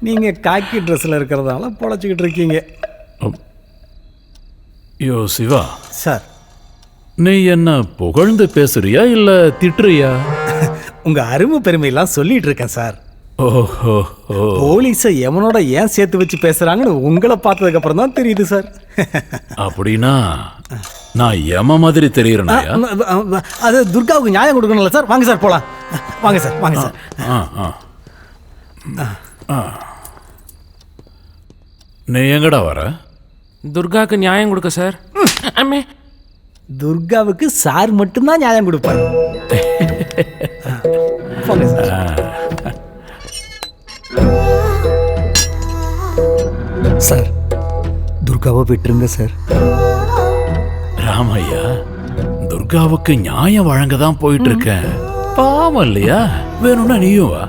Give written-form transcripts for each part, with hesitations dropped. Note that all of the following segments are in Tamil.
நீங்கள் காக்கி ட்ரெஸ்ஸில் இருக்கிறதால பொழைச்சிக்கிட்டு இருக்கீங்க. யோ சிவா சார், நீ என்ன புகழ்ந்து பேசுறியா இல்ல திட்டுறியா? உங்கள் அருமை பெருமையெல்லாம் சொல்லிட்டு இருக்கேன் சார். ஓஹோ, போலீஸை எவனோட ஏன் சேர்த்து வச்சு பேசுகிறாங்கன்னு உங்களை பார்த்ததுக்கு அப்புறம் தான் தெரியுது சார். அப்படின்னா நான் எம மாதிரி தெரியுறேனா? அது துர்காவுக்கு நியாயம் கொடுக்கணும்ல சார். வாங்க சார் போலாம். வாங்க சார், வாங்க சார். நீ எங்கடா வர? துர்காவுக்கு நியாயம் கொடுக்க சார். அம்மே, துர்காவுக்கு சார் மட்டும்தான் நியாயம் கொடுப்பாரு. போங்க சார். சார், துர்காவை விட்டுருங்க சார். ராமையா, துர்காவுக்கு நியாயம் வழங்க தான் போயிட்டு இருக்கேன். பாவம் இல்லையா? வேணும்னா நீயும் வா.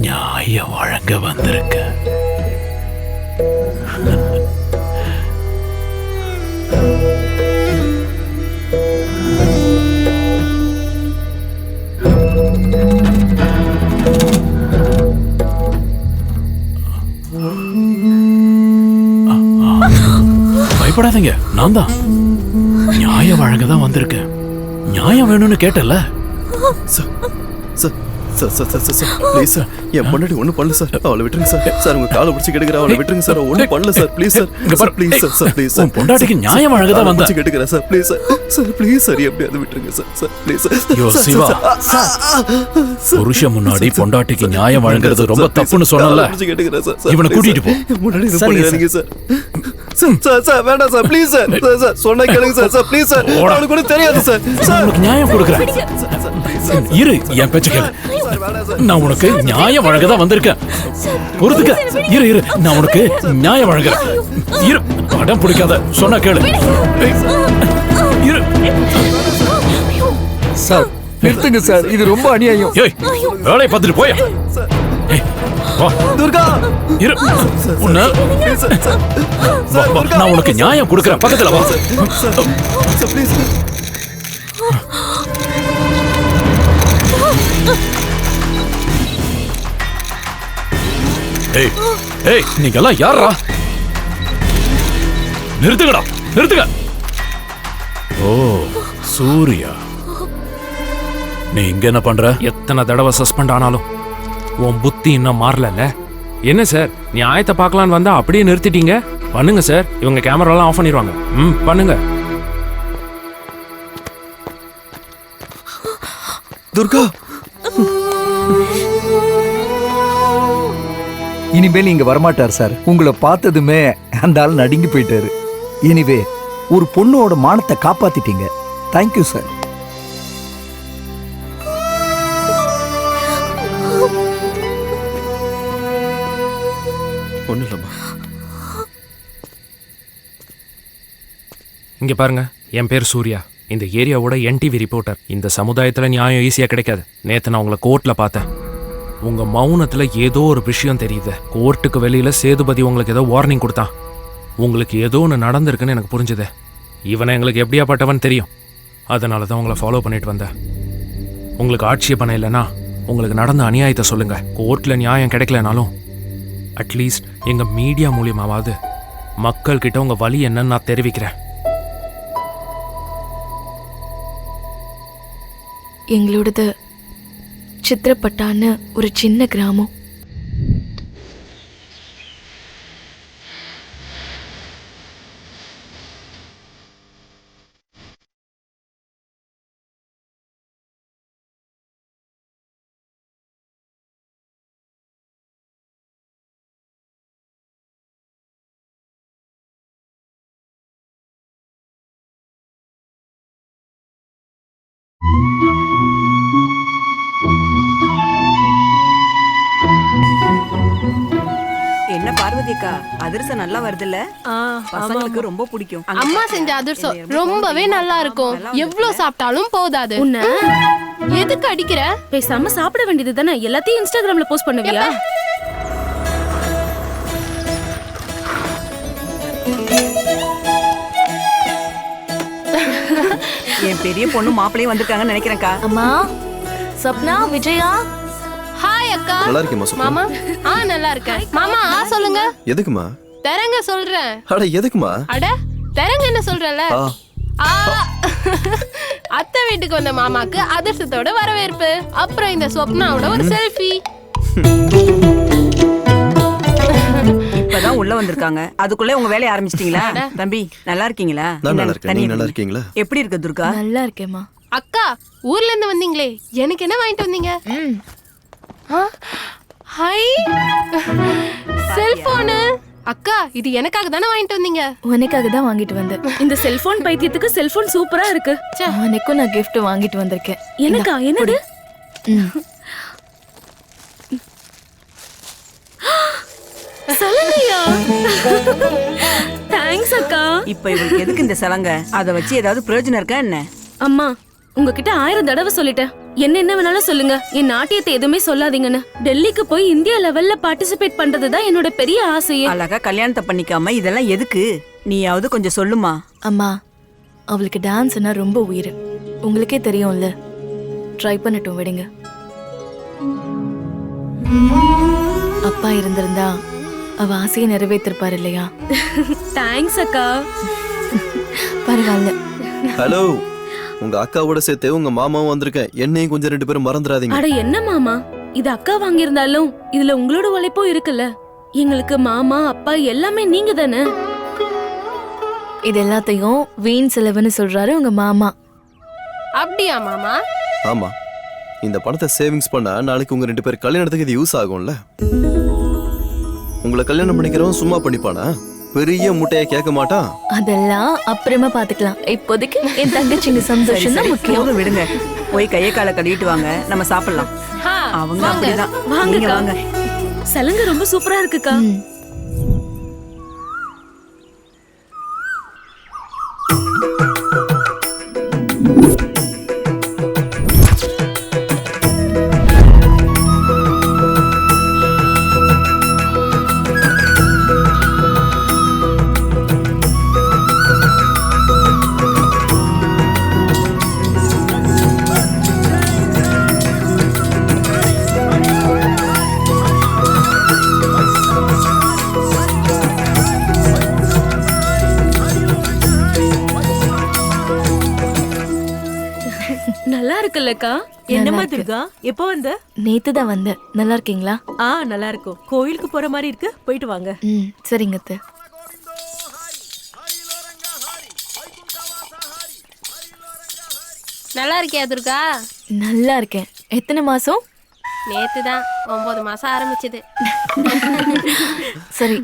நியாயம் வழங்க வந்திருக்க. பயப்படாதீங்க, நான் தான் நியாயம் வழங்க தான் வந்திருக்கேன். நியாயம் வேணும்னு கேட்டல. ப்ளீஸ் சார், என் பொண்டாட்டி ஒன்றும் பண்ணல சார். அவளை விட்டுருங்க சார். சார், உங்க காலை பிடிச்சி கேட்டுக்கிறேன். அவளை விட்டுருங்க சார். ஒன்றும் பண்ணல sir. Please sir, please sir, sir please sir. பொண்டாட்டிக்கு நியாயம் வழங்க தான் வந்தேன். கேட்டுக்கிறேன் sir. Please sir, sir please sir, எப்படியாவது விட்டுருங்க சார். Sir please sir. யோ சிவா, புருஷன் முன்னாடி பொண்டாட்டிக்கு நியாயம் வழங்குறது ரொம்ப தப்புன்னு சொன்னல. கேட்டுக்கிறேன் சார். இவனை கூட்டிட்டு போ. முன்னாடி பண்ணிடுறீங்க சார். சார் சார் வேண்டாம் சார். Please sir. சார் சொன்னா கேளுங்க சார். Sir please sir. அவனுக்கு கூட தெரியாது சார். சார் உனக்கு நியாயம் கொடுக்குறேன். இரு, என் பேச்ச கேளு. நான் உனக்கு நியாயம் வழங்க தான் வந்திருக்கேன். பொறுத்துக்க. இரு இரு, நான் உனக்கு நியாயம் வழங்குறேன். இரு, அடம் பிடிக்காத, சொன்னா கேளு. இரு சார், நிறுத்துங்க சார். இது ரொம்ப அநியாயம். ஏய், வேலையை பார்த்துட்டு போய். துர்கா, இரு, உன்ன நான் உனக்கு நியாயம் கொடுக்குறேன். பக்கத்துல வா. Sir please. ஏய் ஏய், நீங்க எல்லாம் யாரா? நிறுத்துங்கடா, நிறுத்துங்க. ஓ, சூர்யா, நீ இங்க என்ன பண்ற? எத்தனை தடவை சஸ்பெண்ட் ஆனாலும் உன் புத்தி இன்னும் மாறல. என்ன சார், நியாயத்தை பார்க்கலான்னு வந்தா அப்படியே நிறுத்திட்டீங்க. பண்ணுங்க சார், இவங்க கேமராலாம் ஆஃப் பண்ணிடுவாங்க. பண்ணுங்க. துர்கா, இனிமேல் இங்க வரமாட்டார் சார். உங்களை பார்த்ததுமே அந்த ஆள் நடுங்கி போயிட்டாரு. எனிவே, ஒரு பொண்ணோட மானத்தை காப்பாத்திட்டீங்க. Thank you sir. ஒன்றும் இல்லைம்மா. இங்க பாருங்க, என் பேர் சூர்யா. இந்த ஏரியாவோட என்டிவி ரிப்போர்ட்டர். இந்த சமுதாயத்துல நியாயம் ஈஸியா கிடைக்காது. நேத்து நான் உங்களை கோர்ட்ல பார்த்தேன். உங்க மௌனத்துல ஏதோ ஒரு விஷயம் தெரியுது. கோர்ட்டுக்கு வெளியில சேதுபதி உங்களுக்கு ஏதோ வார்னிங் கொடுத்தான். உங்களுக்கு ஏதோ ஒன்று நடந்திருக்குன்னு எனக்கு புரிஞ்சுது. இவனை எங்களுக்கு எப்படியாப்பட்டவன் தெரியும். அதனால தான் உங்களை ஃபாலோ பண்ணிட்டு வந்தேன். உங்களுக்கு ஆட்சேபணம் இல்லைன்னா உங்களுக்கு நடந்த அநியாயத்தை சொல்லுங்க. கோர்ட்ல நியாயம் கிடைக்கலனாலும் அட்லீஸ்ட் எங்க மீடியா மூலியமாவது மக்கள் கிட்ட உங்க வலி என்னன்னு நான் தெரிவிக்கிறேன். எங்களோடது சித்திரப்பட்டான்னு ஒரு சின்ன கிராமம். என்ன பார்வதி அக்கா, அதிரசம் நல்லா வருதுல்ல? பசங்களுக்கு ரொம்ப பிடிக்கும். அம்மா செஞ்ச அதிரசம் ரொம்பவே நல்லா இருக்கும். எவ்வளவு சாப்பிட்டாலும் போதாது. உன்ன எதுக்கு அடிக்கிற? பேசாம சாப்பிட வேண்டியது தானே, எல்லாத்தையும் இன்ஸ்டாகிராம்ல போஸ்ட் பண்ணுவியா? என் பெரிய பொண்ணு மாப்பிளையும் வந்திருக்காங்கன்னு நினைக்கிறேன்க்கா. அம்மா, சப்னா, விஜயா. ஹாய் அக்கா. நல்லா இருக்கேம்மா சுப்பா. மாமா, நல்லா இருக்கேன். மாமா, சொல்லுங்க. எதுக்குமா? தரங்க சொல்றேன். அட எதுக்குமா? அட, தரங்க என்ன சொல்றல? ஆ அத்தை வீட்டுக்கு வந்த மாமாக்கு அதிர்ஷ்டத்தோட வரவேற்பு. அப்புறம் இந்த சொப்னாவோட ஒரு செல்ஃபி. இப்பதான் உள்ள வந்திருக்காங்க, அதுக்குள்ளே உங்க வேலையை ஆரம்பிச்சிட்டீங்களா? தம்பி நல்லா இருக்கீங்களா? நான் நல்லா இருக்கேன். நீங்க நல்லா இருக்கீங்களா? எப்படி இருக்க துர்கா? நல்லா இருக்கேம்மா. அக்கா, ஊர்ல இருந்து வந்தீங்களே, எனக்கு என்ன வாங்கிட்டு வந்தீங்க? High, cellphone. அக்கா, இது எனக்காக தானே வாங்கிட்டு வந்தீங்க? உனக்காக தான் வாங்கிட்டு வந்தேன். இந்த செல்போன் பைத்தியத்துக்கு செல்போன் சூப்பரா இருக்கு. உனக்கும் நான் gift வாங்கிட்டு வந்திருக்கேன். எனக்கா? என்னது? சலங்கையா? தேங்க்ஸ் அக்கா. இப்ப இவருக்கு எதுக்கு இந்த சலங்க? அத வச்சு ஏதாவது பிரயோஜனம் இருக்கா என்ன? அம்மா, உங்ககிட்ட 1000 தடவை சொல்லிட்டேன், என்ன வேணாலும் சொல்லுங்க, என் நாட்டியத்தை எதுவுமே சொல்லாதீங்கன்னு. டெல்லிக்கு போய் இந்தியா லெவல்ல பார்ட்டிசிபேட் பண்றதுதான் என்னோட பெரிய ஆசையே. அழகா கல்யாணத்தை பண்ணிக்காம இதெல்லாம் எதுக்கு? நீயாவது கொஞ்சம் சொல்லுமா. அம்மா, அவளுக்கு டான்ஸ்னா ரொம்ப உயிர். உங்களுக்கே தெரியும்ல. ட்ரை பண்ணட்டும், விடுங்க. அப்பா இருந்திருந்தா அவ ஆசையை நிறைவேற்றிருப்பாரு இல்லையா? தேங்க்ஸ் அக்கா. பரவாயில்ல. ஹலோ, உங்க அக்காவோட சேர்த்து உங்க மாமாவும் வந்திருக்கேன். என்னையும் கொஞ்சம் 2 பேரும் மறந்துடாதீங்க. அட என்ன மாமா, இது அக்கா வாங்கியிருந்தாலும் இதுல உங்களோட உழைப்பும் இருக்குல்ல. எங்களுக்கு மாமா அப்பா எல்லாமே நீங்க தானே. இது எல்லாத்தையும் வீண் செலவுன்னு சொல்றாரு உங்க மாமா. அப்படியா மாமா? ஆமா, இந்த பணத்தை சேவிங்ஸ் பண்ணா நாளைக்கு உங்க 2 பேர் கல்யாணத்துக்கு இது யூஸ் ஆகும்ல. உங்களை கல்யாணம் பண்ணிக்கிறவன் சும்மா பண்ணிப்பானா? பெரிய முட்டையை கேட்க மாட்டான். அதெல்லாம் அப்புறமா பாத்துக்கலாம். இப்போதைக்கு என் தங்கச்சிங்க சந்தோஷம் தான் முக்கியம். போதும் விடுங்க, போய் கையை காலை கழுவிட்டு வாங்க, நம்ம சாப்பிடலாம். அவங்க அப்படிதான். நீங்க வாங்க. சலங்க ரொம்ப சூப்பரா இருக்குக்கா. நல்லா இருக்குல்லக்கா. என்னம்மா துர்கா, எப்போ வந்த? நேத்து தான் வந்தேன். நல்லா இருக்கீங்களா? நல்லா இருக்கும். கோயிலுக்கு போற மாதிரி இருக்கு, போயிட்டு வாங்க. சரிங்க அத்தை. நல்லா இருக்கியா துர்கா? நல்லா இருக்கேன். எத்தனை மாசம்? நேத்து தான் 9 மாசம் ஆரம்பிச்சது. சரி,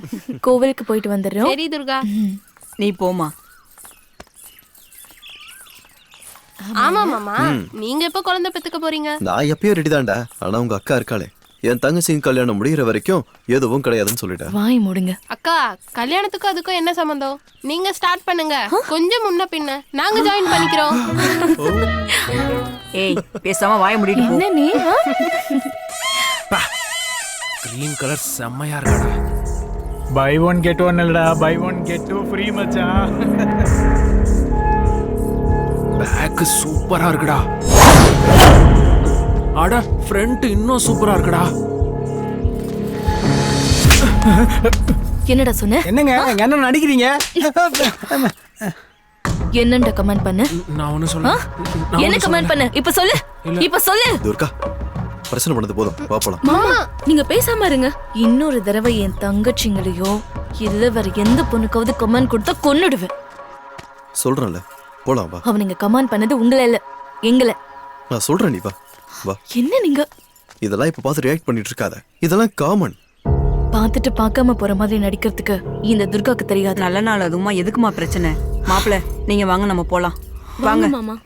கோவிலுக்கு போயிட்டு வந்துடுறோம். சரி துர்கா. நீ போமா. ஆமா மாமா, நீங்க எப்ப குழந்தை பெத்துக்க போறீங்க? நான் எப்பயும் ரெடி தான்டா. ஆனா உங்க அக்கா இருக்காளே, என் தங்கச்சிங்க கல்யாணம் முடிகிற வரைக்கும் எதுவும் கிடையாதுன்னு சொல்லிட்டேன். வாய் மூடுங்க. அக்கா, கல்யாணத்துக்கும் அதுக்கும் என்ன சம்பந்தம்? நீங்க ஸ்டார்ட் பண்ணுங்க, கொஞ்சம் முன்ன பின்ன நாங்க ஜாயின் பண்ணிக்கிறோம். ஏய், பேசாம வாய மூடிட்டு போ. என்ன நீ? கிரீன் கலர் செம்மையா இருக்கடா. பை ஒன் கெட் ஒன் இல்லடா, பை ஒன் கெட் 2 ஃப்ரீ மச்சான். பேக் சூப்பரா இருக்குடா. அட, ஃப்ரண்ட் இன்னும் சூப்பரா இருக்குடா. என்னடா சொன்ன? என்னங்க எங்க அண்ணன் நடிக்கிறீங்க? என்னண்ட கமெண்ட் பண்ணு. நான் ஒண்ணு சொல்ல. என்ன கமெண்ட் பண்ணு? இப்ப சொல்லு, இப்ப சொல்லு. துர்கா, பிரச்சனை பண்ணது போதும், வா போலாம். மாமா, நீங்க பேசாம இருங்க. இன்னொரு தடவை என் தங்கச்சிங்களையோ இல்ல வேற எந்த பொண்ணுக்காவது கமெண்ட் கொடுத்தா கொன்னுடுவேன். சொல்றேன்ல, போலாம் வா. அவனுங்க கமெண்ட் பண்ணது உங்களை இல்ல, எங்களை. நான் சொல்றேன், நீ வா வா. என்ன நீங்க இதெல்லாம் இப்ப பார்த்து ரியாக்ட் பண்ணிட்டு இருக்காத. இதெல்லாம் காமன். பார்த்துட்டு பார்க்காம போற மாதிரி நடிக்கிறதுக்கு இந்த துர்காக்கு தெரியாது. நல்ல நாள் அதுவுமா, எதுக்குமா பிரச்சனை? மாப்பிள்ள, நீங்க வாங்க, நம்ம போலாம். வாங்க மாமா.